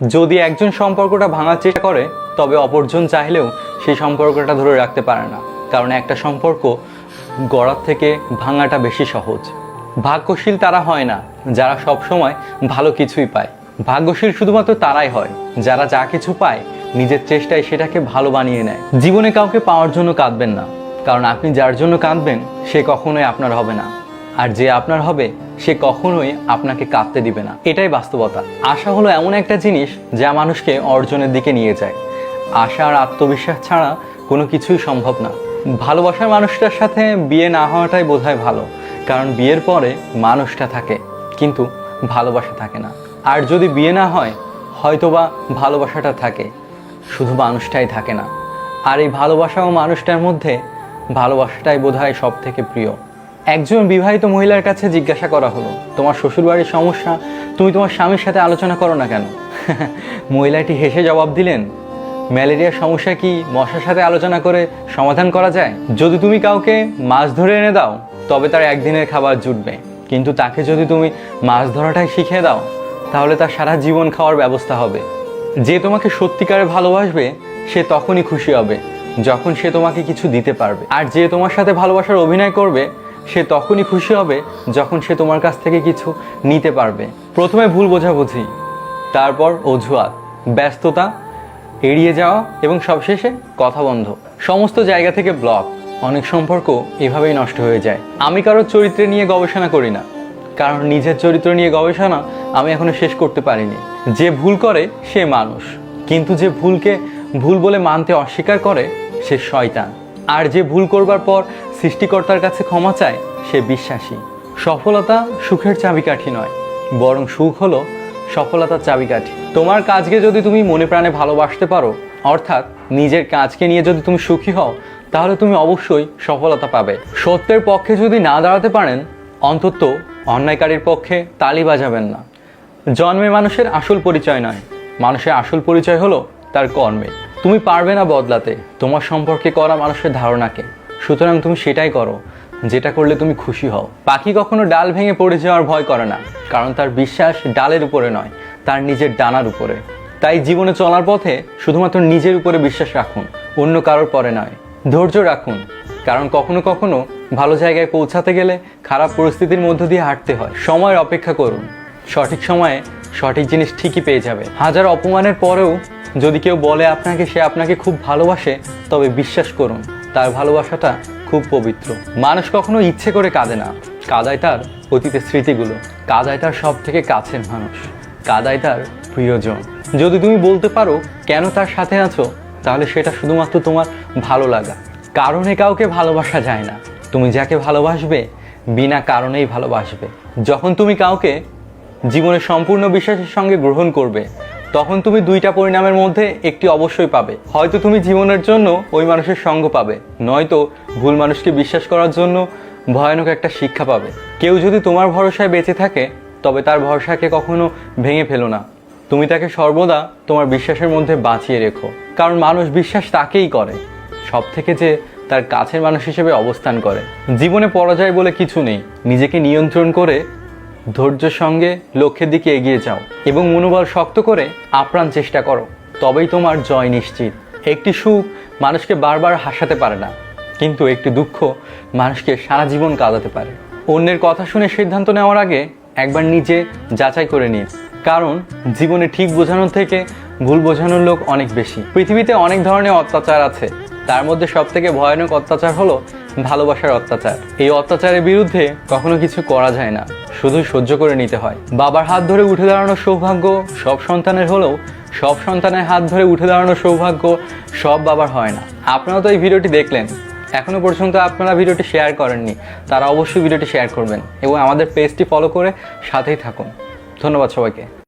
যদি একজন সম্পর্কটা ভাঙার চেষ্টা করে তবে অপরজন চাইলেও সেই সম্পর্কটা ধরে রাখতে পারে না, কারণ একটা সম্পর্ক গড়ার থেকে ভাঙাটা বেশি সহজ। ভাগ্যশীল তারা হয় না যারা সবসময় ভালো কিছুই পায়, ভাগ্যশীল শুধুমাত্র তারাই হয় যারা যা কিছু পায় নিজের চেষ্টায় সেটাকে ভালো বানিয়ে নেয়। জীবনে কাউকে পাওয়ার জন্য কাঁদবেন না, কারণ আপনি যার জন্য কাঁদবেন সে কখনোই আপনার হবে না, আর যে আপনার হবে সে কখনোই আপনাকে কাঁদতে দিবে না। এটাই বাস্তবতা। আশা হলো এমন একটা জিনিস যা মানুষকে অর্জনের দিকে নিয়ে যায়। আশা আর আত্মবিশ্বাস ছাড়া কোনো কিছুই সম্ভব না। ভালোবাসার মানুষটার সাথে বিয়ে না হওয়াটাই বোধহয় ভালো, কারণ বিয়ের পরে মানুষটা থাকে কিন্তু ভালোবাসা থাকে না। আর যদি বিয়ে না হয় হয়তোবা ভালোবাসাটা থাকে, শুধু মানুষটাই থাকে না। আর এই ভালোবাসা ও মানুষটার মধ্যে ভালোবাসাটাই বোধহয় সব থেকে প্রিয়। একজন বিবাহিত মহিলার কাছে জিজ্ঞাসা করা হলো, তোমার শ্বশুরবাড়ির সমস্যা তুমি তোমার স্বামীর সাথে আলোচনা করো না কেন? মহিলাটি হেসে জবাব দিলেন, ম্যালেরিয়ার সমস্যা কি মশার সাথে আলোচনা করে সমাধান করা যায়? যদি তুমি কাউকে মাছ ধরে এনে দাও তবে তার একদিনের খাবার জুটবে, কিন্তু তাকে যদি তুমি মাছ ধরাটাই শিখিয়ে দাও তাহলে তার সারা জীবন খাওয়ার ব্যবস্থা হবে। যে তোমাকে সত্যিকারে ভালোবাসবে সে তখনই খুশি হবে যখন সে তোমাকে কিছু দিতে পারবে, আর যে তোমার সাথে ভালোবাসার অভিনয় করবে সে তখনই খুশি হবে যখন সে তোমার কাছ থেকে কিছু নিতে পারবে। প্রথমে ভুল বোঝাবুঝি, তারপর অজুহাত, ব্যস্ততা এড়িয়ে যাওয়া এবং সবশেষে কথা বন্ধ। সমস্ত জায়গা থেকে ব্লক। অনেক সম্পর্ক এভাবেই নষ্ট হয়ে যায়। আমি কারোর চরিত্র নিয়ে গবেষণা করি না, কারণ নিজের চরিত্র নিয়ে গবেষণা আমি এখনো শেষ করতে পারিনি। যে ভুল করে সে মানুষ, কিন্তু যে ভুলকে ভুল বলে মানতে অস্বীকার করে সে শয়তান। আর যে ভুল করবার পর সৃষ্টিকর্তার কাছে ক্ষমা চায় সে বিশ্বাসী। সফলতা সুখের চাবিকাঠি নয়, বরং সুখ হলো সফলতার চাবিকাঠি। তোমার কাজকে যদি তুমি মনে প্রাণে ভালোবাসতে পারো, অর্থাৎ নিজের কাজকে নিয়ে যদি তুমি সুখী হও, তাহলে তুমি অবশ্যই সফলতা পাবে। সত্যের পক্ষে যদি না দাঁড়াতে পারেন, অন্তত অন্যায়কারীর পক্ষে তালি বাজাবেন না। জন্মে মানুষের আসল পরিচয় নয়, মানুষের আসল পরিচয় হলো তার কর্মে। তুমি পারবে না বদলাতে তোমার সম্পর্কে করা মানুষের ধারণাকে, সুতরাং তুমি সেটাই করো যেটা করলে তুমি খুশি হও। পাখি কখনো ডাল ভেঙে পড়ে যাওয়ার ভয় করে না, কারণ তার বিশ্বাস ডালের উপরে নয়, তার নিজের ডানার উপরে। তাই জীবনে চলার পথে শুধুমাত্র নিজের উপরে বিশ্বাস রাখুন, অন্য কারোর পরে নয়। ধৈর্য রাখুন, কারণ কখনো কখনো ভালো জায়গায় পৌঁছাতে গেলে খারাপ পরিস্থিতির মধ্য দিয়ে হাঁটতে হয়। সময়ের অপেক্ষা করুন, সঠিক সময়ে সঠিক জিনিস ঠিকই পেয়ে যাবে। হাজার অপমানের পরেও যদি কেউ বলে আপনাকে সে আপনাকে খুব ভালোবাসে, তবে বিশ্বাস করুন তার ভালোবাসাটা খুব পবিত্র। মানুষ কখনো ইচ্ছে করে কাঁদে না, কাঁদায় তার অতীতের স্মৃতিগুলো, কাঁদায় তার সব থেকে কাছের মানুষ, কাঁদায় তার প্রিয়জন। যদি তুমি বলতে পারো কেন তার সাথে আছো, তাহলে সেটা শুধুমাত্র তোমার ভালো লাগা। কারণে কাউকে ভালোবাসা যায় না, তুমি যাকে ভালোবাসবে বিনা কারণেই ভালোবাসবে। যখন তুমি কাউকে জীবনের সম্পূর্ণ বিশ্বাসের সঙ্গে গ্রহণ করবে, তখন তুমি দুইটা পরিণামের মধ্যে একটি অবশ্যই পাবে। হয়তো তুমি জীবনের জন্য ওই মানুষের সঙ্গ পাবে, নয়তো ভুল মানুষকে বিশ্বাস করার জন্য ভয়ানক একটা শিক্ষা পাবে। কেউ যদি তোমার ভরসায় বেঁচে থাকে, তবে তার ভরসাকে কখনো ভেঙে ফেলো না। তুমি তাকে সর্বদা তোমার বিশ্বাসের মধ্যে বাঁচিয়ে রেখো, কারণ মানুষ বিশ্বাস তাকেই করে সব থেকে যে তার কাছের মানুষ হিসেবে অবস্থান করে। জীবনে পরাজয় বলে কিছু নেই, নিজেকে নিয়ন্ত্রণ করে ধৈর্যের সঙ্গে লক্ষ্যের দিকে এগিয়ে যাও এবং মনোবল শক্ত করে আপ্রাণ চেষ্টা করো, তবেই তোমার জয় নিশ্চিত। একটি সুখ মানুষকে বারবার হাসাতে পারে না, কিন্তু একটি দুঃখ মানুষকে সারা জীবন কাঁদাতে পারে। অন্যের কথা শুনে সিদ্ধান্ত নেওয়ার আগে একবার নিজে যাচাই করে নিন, কারণ জীবনে ঠিক বোঝানোর থেকে ভুল বোঝানোর লোক অনেক বেশি। পৃথিবীতে অনেক ধরনের অত্যাচার আছে, তার মধ্যে সবথেকে ভয়ানক অত্যাচার হলো ভালোবাসার অত্যাচার। এই অত্যাচারের বিরুদ্ধে কখনো কিছু করা যায় না, শুধু সহ্য করে নিতে হয়। বাবার হাত ধরে উঠে দাঁড়ানোর সৌভাগ্য সব সন্তানের হলেও সব সন্তানের হাত ধরে উঠে দাঁড়ানোর সৌভাগ্য সব বাবার হয় না। আপনারা তো এই ভিডিওটি দেখলেন, এখনো পর্যন্ত আপনারা ভিডিওটি শেয়ার করেননি, তারা অবশ্যই ভিডিওটি শেয়ার করবেন এবং আমাদের পেজটি ফলো করে সাথেই থাকুন। ধন্যবাদ সবাইকে।